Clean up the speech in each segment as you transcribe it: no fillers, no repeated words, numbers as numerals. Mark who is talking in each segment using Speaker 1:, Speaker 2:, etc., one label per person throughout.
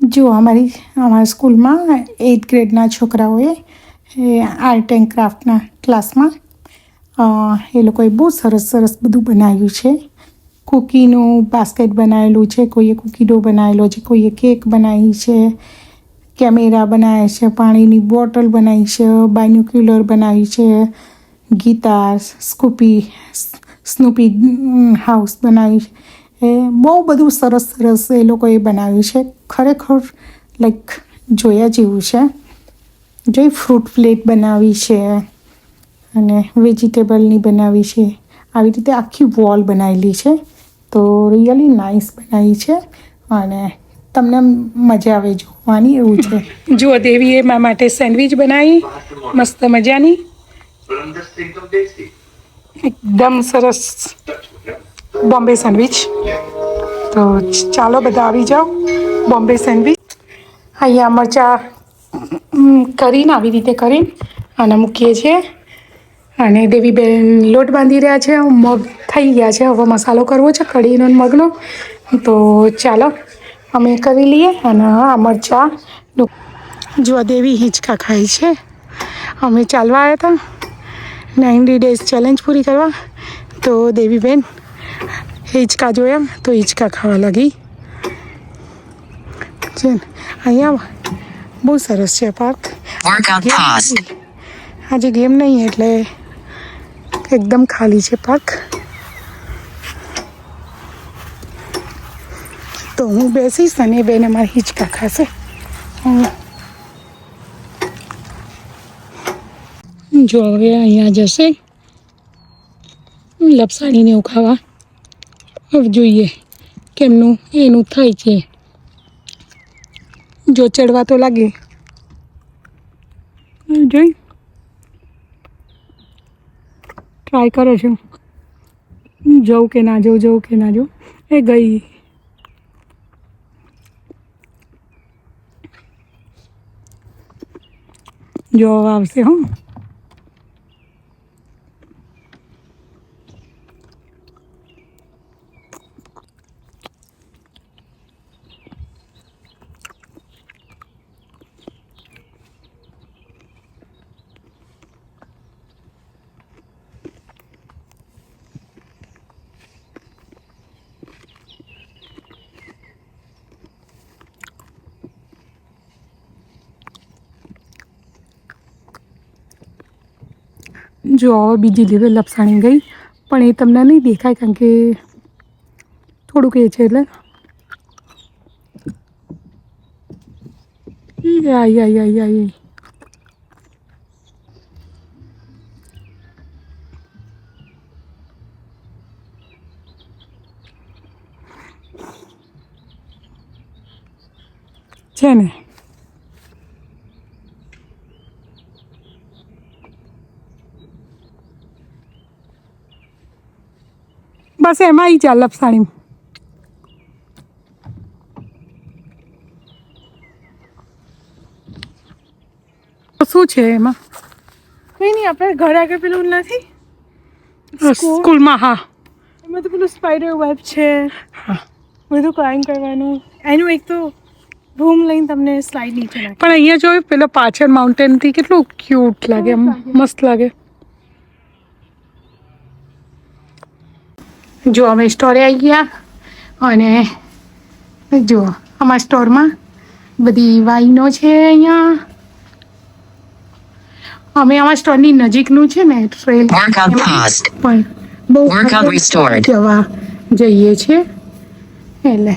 Speaker 1: જો અમારા સ્કૂલમાં 8th ગ્રેડના છોકરાઓએ આર્ટ એન્ડ ક્રાફ્ટના ક્લાસમાં એ લોકોએ બહુ સરસ બધું બનાવ્યું છે. કૂકીનું બાસ્કેટ બનાવેલું છે, કોઈએ કૂકી ડો બનાવેલો છે, કોઈએ કેક બનાવી છે, કેમેરા બનાવ્યા છે, પાણીની બોટલ બનાવી છે, બાયનોક્યુલર બનાવી છે, ગિટાર, સ્નૂપી હાઉસ બનાવી છે. એ બહુ બધું સરસ એ લોકોએ બનાવ્યું છે. ખરેખર લાઈક જોયા જેવું છે. જોઈ ફ્રૂટ પ્લેટ બનાવી છે અને વેજીટેબલની બનાવી છે. આવી રીતે આખી વોલ બનાવેલી છે. તો રિયલી નાઇસ બનાવી છે અને તમને મજા આવે જોવાની એવું છે. જુઓ દેવીએ મારા માટે સેન્ડવિચ બનાવી મસ્ત મજાની, એકદમ સરસ બોમ્બે સેન્ડવિચ. તો ચાલો બધા આવી જાઓ. બોમ્બે સેન્ડવિચ અહીંયા મરચાં કરીને આવી રીતે કરીને અને મૂકીએ છીએ. અને દેવીબેન લોટ બાંધી રહ્યા છે. મગ થઈ ગયા છે. હવે મસાલો કરવો છે કઢીનો મગનો. તો ચાલો અમે કરી લઈએ. અને આ મરચાં જો દેવી હિંચકા ખાય છે. અમે ચાલવા આવ્યા હતા 90 ડેઝ ચેલેન્જ પૂરી કરવા. તો દેવીબેન હિંચકા જોયા તો હિંચકા ખાવા લાગી છે. અહીંયા બહુ સરસ છે પાર્ક. આજે ગેમ નહીં એટલે એકદમ ખાલી છે પાર્ક. તો હું બેસીશ અને બેન અમારી હિંચકા ખાશે. જો હવે અહીંયા જશે લપસાણીને એવું ખાવા. હવે જોઈએ કેમનું એનું થાય છે. જો ચડવા તો લાગે જોઈ ટ્રાય કરે છે. જવું કે ના જવું કે ના જવું. એ ગઈ. જો આવશે હો. જો બીજી લેવલ લપસાણી ગઈ પણ એ તમને નહીં દેખાય કારણ કે થોડુંક એ છે એટલે આઈ છે ને. બસ એમાં આવી ચાલ લપસાણી. શું છે એમાં?
Speaker 2: કંઈ નહીં, આપણે ઘર આગળ પેલું નથી
Speaker 1: સ્કૂલમાં? હા,
Speaker 2: એમાં તો પેલું સ્પાઈડર વેબ છે.
Speaker 1: હા,
Speaker 2: બધું ક્લાઇમ્બ કરવાનું. એનું એક તો રૂમ લઈને તમને સ્લાઇડ નીચે નાખે.
Speaker 1: પણ અહીંયા જોયું પેલો પાછળ માઉન્ટેનથી કેટલું ક્યુટ લાગે, મસ્ત લાગે. જો અમે સ્ટોરે આવી ગયા અને જો અમારા સ્ટોરમાં બધી વાઈનો છે. અહીંયા અમે અમારા સ્ટોરની નજીકનું છે ને ટ્રેલ પણ બહુ જવા જઈએ છીએ એટલે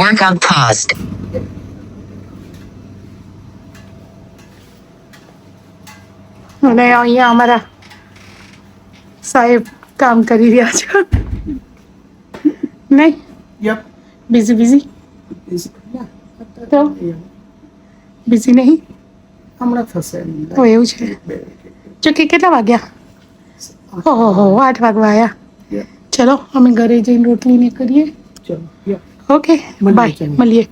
Speaker 3: Workout paused.
Speaker 1: અને અહીંયા અમારા સાહેબ કામ કરી રહ્યા છે. નહીં બિઝી તો બિઝી નહીં
Speaker 4: હમણાં થશે.
Speaker 1: તો એવું છે. જો કે કેટલા વાગ્યા? ઓહો 8 વાગવા આવ્યા. ચલો અમે ઘરે જઈને રોટલીને કરીએ. ઓકે બાય, મળીએ.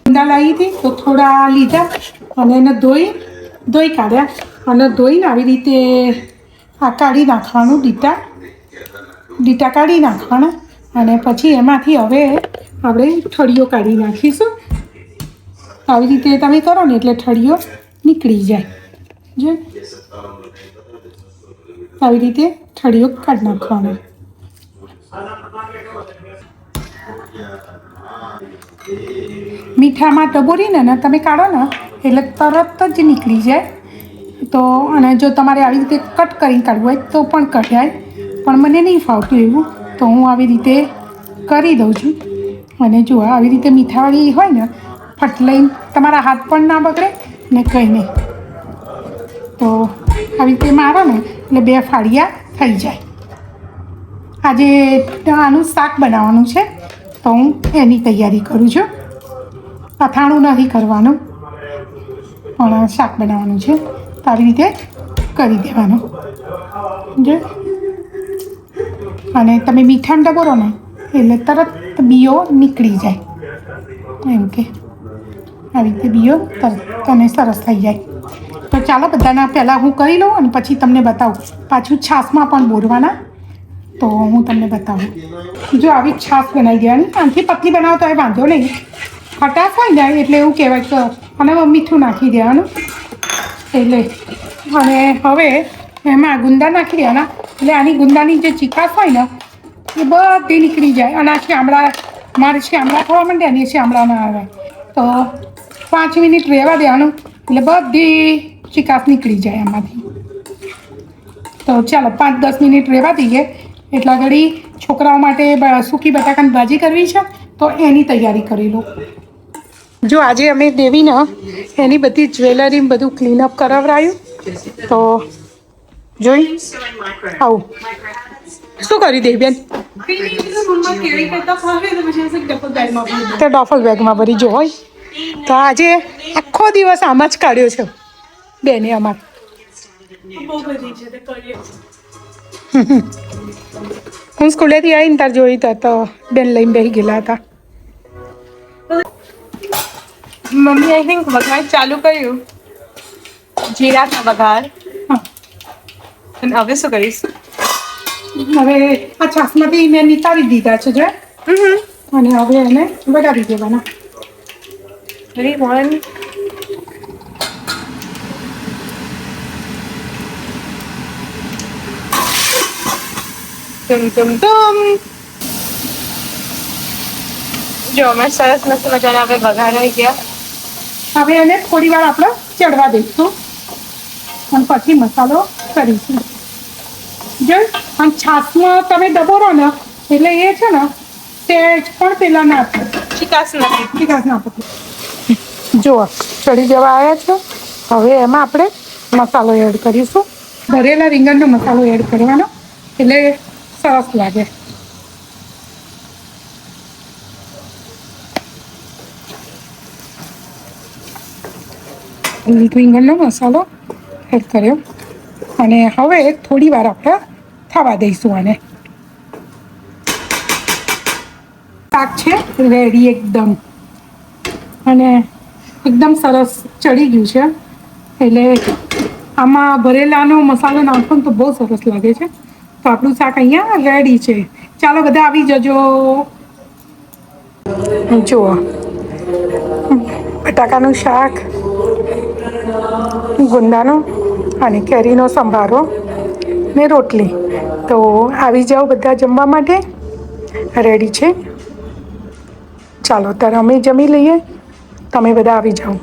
Speaker 1: ઈંડા લાવી હતી તો થોડા લીધા અને એને ધોઈ કાઢ્યા અને ધોઈને આવી રીતે આ કાઢી નાખવાનું. ડીટા કાઢી નાખવાના અને પછી એમાંથી હવે આપણે ઠળીઓ કાઢી નાખીશું. આવી રીતે તમે કરો ને એટલે ઠળીઓ નીકળી જાય. જો આવી રીતે ઠળીઓ કાઢી નાખવાનો. મીઠામાં ડબોરીને તમે કાઢો ને એટલે તરત જ નીકળી જાય. તો અને જો તમારે આવી રીતે કટ કરીને કાઢવું હોય તો પણ કઢાય, પણ મને નહીં ફાવતું એવું, તો હું આવી રીતે કરી દઉં છું. અને જો આવી રીતે મીઠાવાળી હોય ને ફટ લઈને તમારા હાથ પણ ના બગડે ને કંઈ નહીં. તો આવી રીતે મારો ને એટલે 2 ફાળિયા થઈ જાય. આજે આનું શાક બનાવવાનું છે તો હું એની તૈયારી કરું છું. અથાણું નથી કરવાનું, પણ શાક બનાવવાનું છે. તો આવી રીતે કરી દેવાનું. જો અને તમે મીઠામાં ડબોરો ને એટલે તરત બીઓ નીકળી જાય. એમ કે આવી રીતે બીઓ તરત અને સરસ થઈ જાય. તો ચાલો બધાના પહેલાં હું કરી લઉં અને પછી તમને બતાવું. પાછું છાશમાં પણ બોરવાના, તો હું તમને બતાવું. જો આવી છાશ બનાવી દેવાની. આનાથી પતલી બનાવો તો એ વાંધો નહીં, ખટાશ હોય ને એટલે એવું કહેવાય કે અને મીઠું નાખી દેવાનું. એટલે અને હવે એમાં ગુંદા નાખી દેવાના. એટલે આની ગુંદાની જે ચીકાશ હોય ને એ બધી નીકળી જાય. અને આ શામળા મારે શામળા થવા માંડ્યા ને એ શામળા ના આવે તો 5 મિનિટ રહેવા દેવાનું એટલે બધી ચીકાશ નીકળી જાય એમાંથી. તો ચાલો 5-10 મિનિટ રહેવા દઈએ. એટલા ઘડી છોકરાઓ માટે સૂકી બટાકાની ભાજી કરવી છે તો એની તૈયારી કરી લો. જો આજે અમે દેવીને એની બધી જ્વેલરી બધું ક્લીનઅપ કરાવરાયું. તો જોઈ આવું શું કરી દે બેન? તો ડોફલ બેગમાં ભરી જો હોય. તો આજે આખો દિવસ આમ જ કાઢ્યો છે બેને અમાર. હું સ્કૂલેથી આવીને તાર જોઈ તો બેન લઈને બેસી ગયેલા હતા.
Speaker 2: મમ્મી આઈ થિંક વઘાર ચાલુ કર્યું, જીરાનો વઘાર. અને હવે શું કરીશ?
Speaker 1: હવે આ છાસમાંથી મેં નિતારી દીધા છે જો, અને હવે એને વગાડી દેવાના.
Speaker 2: 3, 1. જો અમે સરસ મસ્ત મજાના હવે વઘારાઈ ગયા.
Speaker 1: હવે એને થોડી વાર આપણે ચડવા દઈશું અને પછી મસાલો કરીશું. જો અને છાસમાં તમે ડબોરો ને એટલે એ છે ને સેજ પણ પેલા ના
Speaker 2: ચીકાશ નથી.
Speaker 1: ચીકાશ ના આપે. જુઓ ચડી જવા આવ્યા છે. હવે એમાં આપણે મસાલો એડ કરીશું. ભરેલા રીંગણનો મસાલો એડ કરવાનો એટલે સરસ લાગે. રીંગણનો મસાલો એડ કર્યો અને હવે થોડી વાર આપણે થવા દઈશું આને. શાક છે રેડી એકદમ, અને એકદમ સરસ ચડી ગયું છે. એટલે આમાં ભરેલાનો મસાલો નાખો ને તો બહુ સરસ લાગે છે. તો આપણું શાક અહીંયા રેડી છે. ચાલો બધા આવી જજો. જુઓ બટાકાનું શાક, ગુંદાનો અને કેરીનો સંભારો ને રોટલી. તો આવી જાઓ બધા જમવા માટે, રેડી છે. ચાલો ત્યારે અમે જમી લઈએ, તમે બધા આવી જાઓ.